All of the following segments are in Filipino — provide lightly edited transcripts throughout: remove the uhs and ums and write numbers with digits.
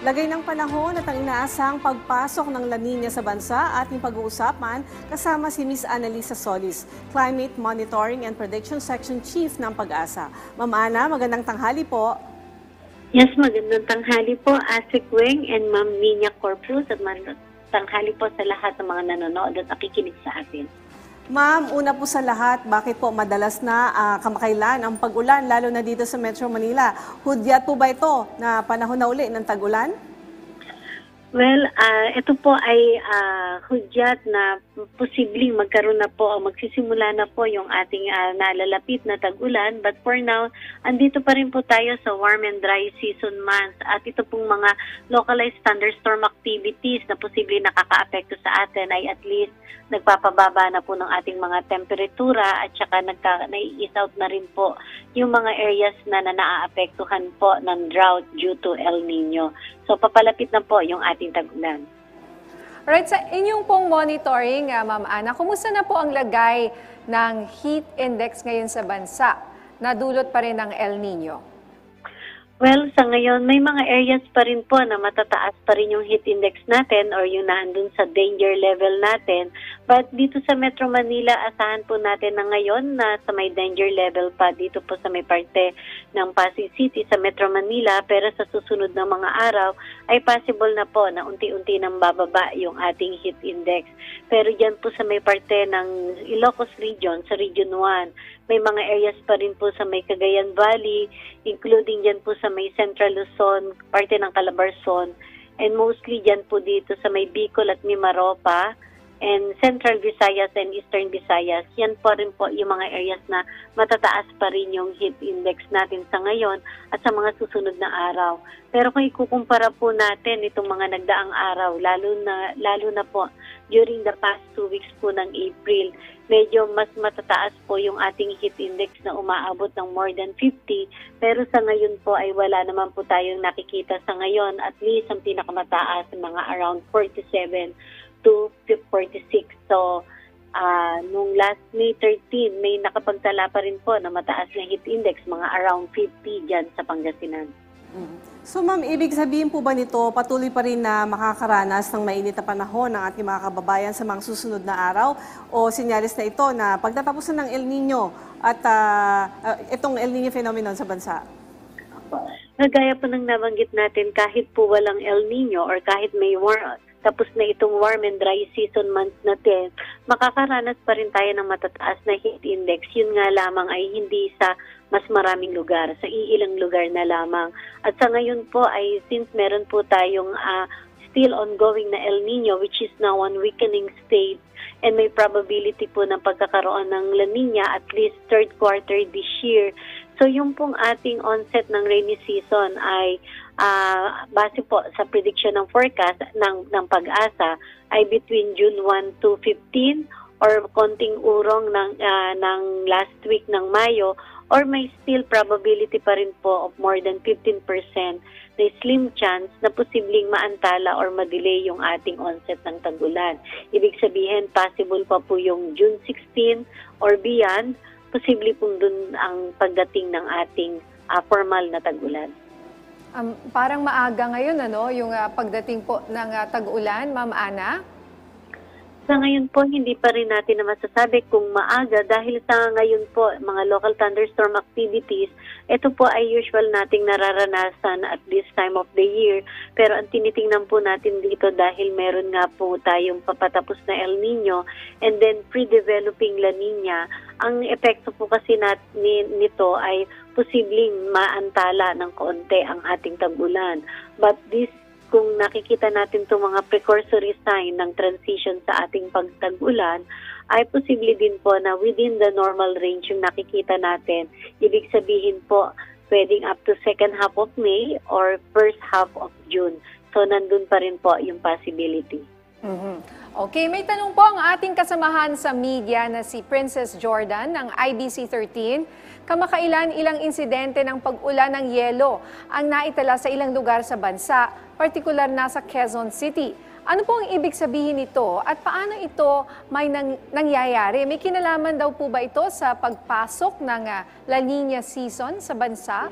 Lagay ng panahon at ang inaasang pagpasok ng La Nina sa bansa ating pag-uusapan kasama si Ms. Annalisa Solis, Climate Monitoring and Prediction Section Chief ng Pag-asa. Ma'am Ana, magandang tanghali po. Yes, magandang tanghali po, Asik Weng and Ma'am Nina Corpus at magandang tanghali po sa lahat ng mga nanonood at nakikinig sa atin. Ma'am, una po sa lahat, bakit po madalas na kamakailan ang pag-ulan, lalo na dito sa Metro Manila? Hudyat po ba ito na panahon na uli ng tag-ulan? Well, ito po ay hudyat na posibleng magkaroon na po o magsisimula na po yung ating nalalapit na tag-ulan. But for now, andito pa rin po tayo sa warm and dry season months. At ito pong mga localized thunderstorm activities na posibleng nakaka-apekto sa atin ay at least nagpapababa na po ng ating mga temperatura at saka nai-ease out na rin po yung mga areas na naaapektuhan po ng drought due to El Nino. So papalapit na po yung ating tag-ulan. Alright, sa inyong pong monitoring, Ma'am Ana, kumusta na po ang lagay ng heat index ngayon sa bansa? Nadulot pa rin ng El Nino? Well, sa ngayon, may mga areas pa rin po na matataas pa rin yung heat index natin or yung naandun sa danger level natin. But dito sa Metro Manila, asahan po natin na ngayon na sa may danger level pa dito po sa may parte ng Pasig City sa Metro Manila. Pero sa susunod na mga araw ay possible na po na unti-unti nang bababa yung ating heat index. Pero dyan po sa may parte ng Ilocos Region, sa Region 1, may mga areas pa rin po sa may Cagayan Valley, including dyan po sa may Central Luzon, parte ng Calabarzon, and mostly dyan po dito sa may Bicol at Mimaropa, and Central Visayas and Eastern Visayas. Yan po rin po yung mga areas na matataas pa rin yung heat index natin sa ngayon at sa mga susunod na araw. Pero kung ikukumpara po natin itong mga nagdaang araw, lalo na po during the past 2 weeks po ng April, medyo mas matataas po yung ating heat index na umaabot ng more than 50. Pero sa ngayon po ay wala naman po tayong nakikita sa ngayon. At least ang pinakamataas, mga around 47 to 46. So, nung last May 13, may nakapagtala pa rin po na mataas na heat index, mga around 50 dyan sa Pangasinan. So ma'am, ibig sabihin po ba nito patuloy pa rin na makakaranas ng mainit na panahon ng ating mga kababayan sa mga susunod na araw? O sinyalis na ito na pagtatapos na ng El Nino at itong El Nino phenomenon sa bansa? Nagaya po ng nabanggit natin, kahit po walang El Nino or kahit may tapos na itong warm and dry season months natin, makakaranas pa rin tayo ng matataas na heat index. Yun nga lamang ay hindi sa mas maraming lugar, sa iilang lugar na lamang. At sa ngayon po ay since meron po tayong still ongoing na El Nino, which is now on weakening state, and may probability po ng pagkakaroon ng La Nina at least third quarter this year. So yung pong ating onset ng rainy season ay base po sa prediction ng forecast ng Pag-asa ay between June 1 to 15 or konting urong ng last week ng Mayo, or may still probability pa rin po of more than 15% na slim chance na posibleng maantala or madelay yung ating onset ng tag-ulan. Ibig sabihin, possible pa po yung June 16 or beyond, posible pong dun ang pagdating ng ating formal na tag-ulan. Parang maaga ngayon, yung pagdating po ng tag-ulan, Ma'am Ana? Sa ngayon po, hindi pa rin natin na masasabi kung maaga dahil sa ngayon po, mga local thunderstorm activities, ito po ay usual nating nararanasan at this time of the year. Pero ang tinitingnan po natin dito dahil meron nga po tayong papatapos na El Nino and then pre-developing La Nina, ang epekto po kasi nito ay posibleng maantala ng kaunti ang ating tag-ulan. But kung nakikita natin itong mga precursory sign ng transition sa ating pagtag-ulan, ay posible din po na within the normal range yung nakikita natin. Ibig sabihin po, pwedeng up to second half of May or first half of June. So, nandun pa rin po yung possibility. Okay, may tanong po ang ating kasamahan sa media na si Princess Jordan ng IBC13. Kamakailan ilang insidente ng pag-ulan ng yelo ang naitala sa ilang lugar sa bansa, partikular na sa Quezon City. Ano po ang ibig sabihin nito at paano ito may nangyayari? May kinalaman daw po ba ito sa pagpasok ng La Nina season sa bansa?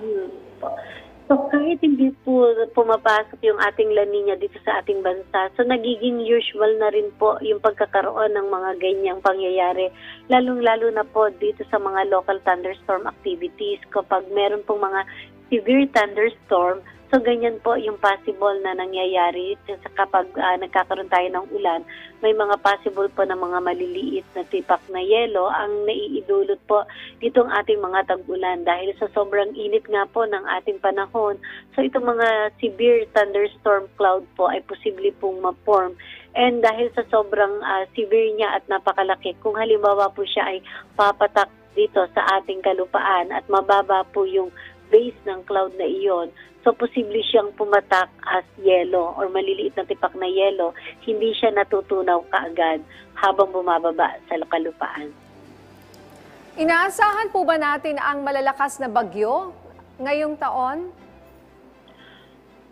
So kahit hindi po pumapasok yung ating La Nina dito sa ating bansa, so nagiging usual na rin po yung pagkakaroon ng mga ganyang pangyayari, lalong-lalo na po dito sa mga local thunderstorm activities. Kapag meron pong mga severe thunderstorm, so ganyan po yung possible na nangyayari kapag nagkakaroon tayo ng ulan. May mga possible po na mga maliliit na tipak na yelo ang naiidulot po ditong ating mga tag-ulan dahil sa sobrang init nga po ng ating panahon. So itong mga severe thunderstorm cloud po ay posible pong ma-form. And dahil sa sobrang severe niya at napakalaki, kung halimbawa po siya ay papatak dito sa ating kalupaan at mababa po yung base ng cloud na iyon, so posible siyang pumatak as yelo or maliliit na tipak na yelo, hindi siya natutunaw kaagad habang bumababa sa kalupaan. Inaasahan po ba natin ang malalakas na bagyo ngayong taon?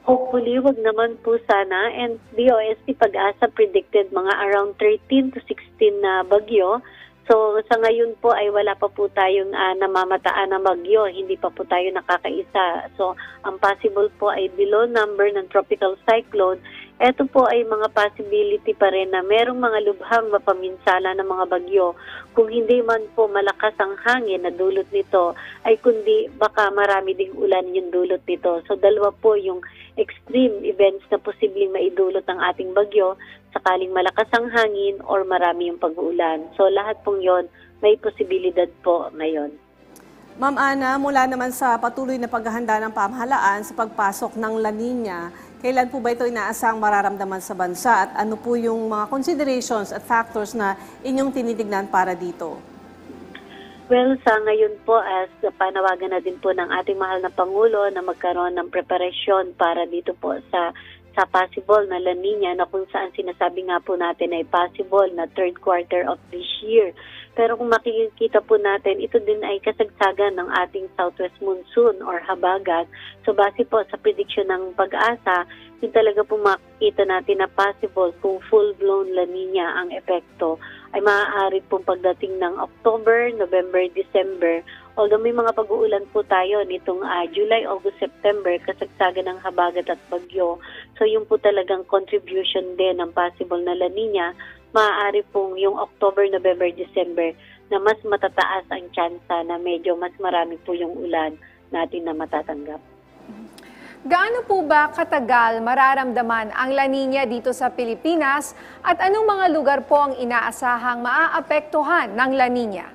Hopefully, wag naman po sana. And DOST Pag-asa predicted mga around 13 to 16 na bagyo. So sa ngayon po ay wala pa po tayong namamataan na bagyo, hindi pa po tayo nakakaisa. So ang possible po ay below number ng tropical cyclone. Ito po ay mga possibility pa rin na merong mga lubhang mapaminsala ng mga bagyo. Kung hindi man po malakas ang hangin na dulot nito, ay kundi baka marami ding ulan yung dulot nito. So dalawa po yung extreme events na posibleng maidulot ng ating bagyo, sakaling malakas ang hangin or marami yung pag-uulan. So lahat pong yon may posibilidad po ngayon. Ma'am Ana, mula naman sa patuloy na paghahanda ng pamahalaan sa pagpasok ng La Nina, kailan po ba ito inaasang mararamdaman sa bansa at ano po yung mga considerations at factors na inyong tinitignan para dito? Well, sa ngayon po, as panawagan na din po ng ating mahal na Pangulo na magkaroon ng preparasyon para dito po sa possible na La Nina na kung saan sinasabi nga po natin ay possible na third quarter of this year. Pero kung makikita po natin, ito din ay kasagsagan ng ating southwest monsoon or habagat. So base po sa prediction ng Pag-asa, yung talaga po makikita natin na possible kung full-blown La Nina ang epekto ay maaari pong pagdating ng October, November, December. Although may mga pag-uulan po tayo nitong July, August, September, kasagsagan ng habagat at bagyo. So yung po talagang contribution din ng possible na La Nina, maaari pong yung October, November, December na mas matataas ang tsansa na medyo mas marami po yung ulan natin na matatanggap. Gaano po ba katagal mararamdaman ang La Nina dito sa Pilipinas at anong mga lugar po ang inaasahang maaapektuhan ng La Nina?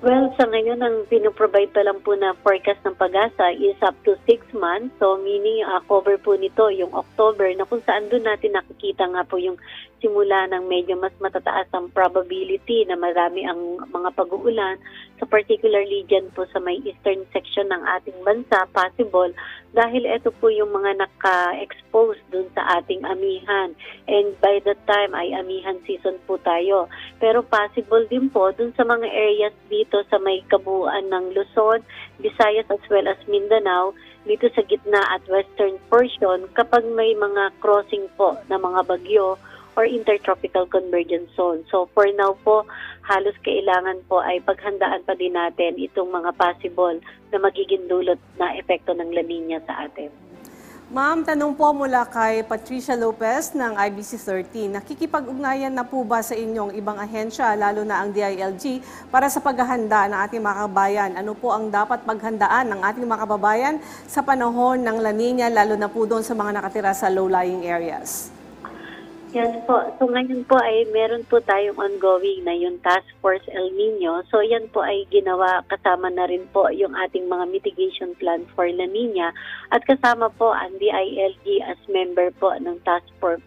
Well, sa ngayon, ang pinoprovide pa lang po na forecast ng Pag-asa is up to 6 months. So, meaning cover po nito yung October na kung saan doon natin nakikita nga po yung simula ng medyo mas matataas ang probability na marami ang mga pag-uulan. So, particularly dyan po sa may eastern section ng ating bansa, possible, dahil ito po yung mga naka-expose doon sa ating amihan. And by that time ay amihan season po tayo. Pero possible din po doon sa mga areas dito sa may kabuuan ng Luzon, Visayas as well as Mindanao, dito sa gitna at western portion kapag may mga crossing po na mga bagyo or intertropical convergence zone. So for now po, halos kailangan po ay paghandaan pa din natin itong mga possible na magiging dulot na epekto ng La Nina sa atin. Ma'am, tanong po mula kay Patricia Lopez ng IBC 13. Nakikipag-ugnayan na po ba sa inyong ibang ahensya, lalo na ang DILG, para sa paghahanda ng ating mga kababayan? Ano po ang dapat paghandaan ng ating mga kababayan sa panahon ng La Nina, lalo na po doon sa mga nakatira sa low-lying areas? Yes po. So ngayon po ay meron po tayong ongoing na yung Task Force El Nino. So yan po ay ginawa kasama na rin po yung ating mga mitigation plan for La Nina at kasama po ang DILG as member po ng Task Force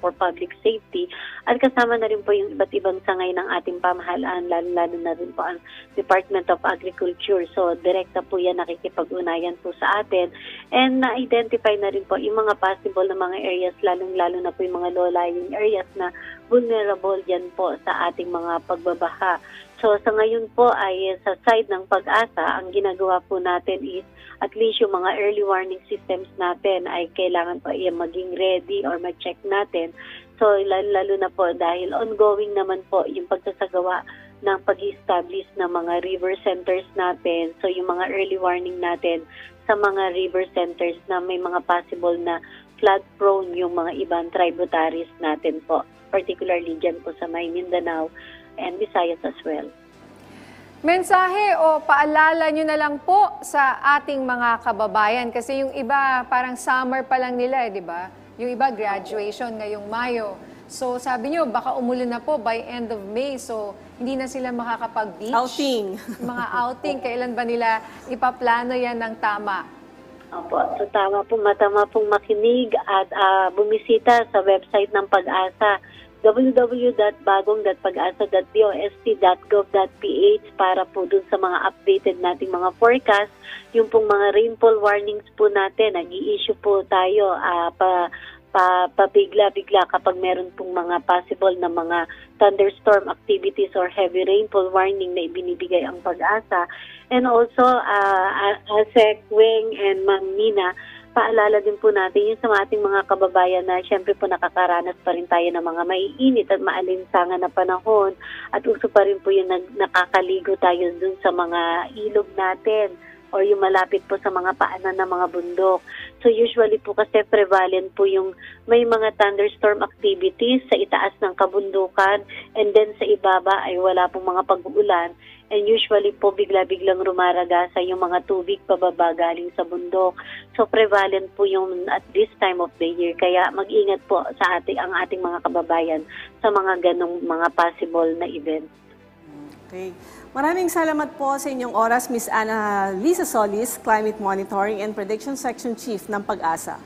for Public Safety at kasama na rin po yung iba't ibang sangay ng ating pamahalaan, lalo na rin po ang Department of Agriculture. So direkta po yan nakikipag-unayan po sa atin and na-identify na rin po yung mga possible na mga areas, lalong-lalo na po yung mga low-lying areas na vulnerable yan po sa ating mga pagbabaha. So sa ngayon po ay sa side ng Pag-asa, ang ginagawa po natin is at least yung mga early warning systems natin ay kailangan po maging ready or ma-check natin. So lalo na po dahil ongoing naman po yung pagsasagawa ng pag-establish ng mga river centers natin. So yung mga early warning natin sa mga river centers na may mga possible na flood prone yung mga ibang tributaries natin po, particularly dyan po sa may Mindanao and Visayas as well. Mensahe o paalala nyo na lang po sa ating mga kababayan kasi yung iba parang summer pa lang nila, di ba? Yung iba graduation ngayong Mayo. So sabi nyo baka umulan na po by end of May, so hindi na sila makakapag-beach. Outing. Mga outing, kailan ba nila ipaplano yan ng tama? Opo, so tama pong makinig at bumisita sa website ng Pag-asa, www.bagong.pagasa.dost.gov.ph para po dun sa mga updated nating mga forecast. Yung pong mga rainfall warnings po natin, nag-i-issue po tayo pabigla-bigla kapag meron pong mga possible na mga thunderstorm activities or heavy rainfall warning na ibinibigay ang Pag-asa. And also, ASEC, Weng, and Ma'am Nina, paalala din po natin yung sa ating mga kababayan na syempre po nakakaranas pa rin tayo ng mga maiinit at maalinsangan na panahon at uso pa rin po yung nakakaligo tayo dun sa mga ilog natin or yung malapit po sa mga paanan ng mga bundok. So usually po kasi prevalent po yung may mga thunderstorm activities sa itaas ng kabundukan and then sa ibaba ay wala pong mga pag-uulan. And usually po bigla-biglang rumaragasa yung mga tubig pababa galing sa bundok. So prevalent po yung at this time of the year. Kaya mag-ingat po sa ang ating mga kababayan sa mga ganong mga possible na events. Okay. Maraming salamat po sa inyong oras, Ms. Ana Lisa Solis, Climate Monitoring and Prediction Section Chief ng Pag-asa.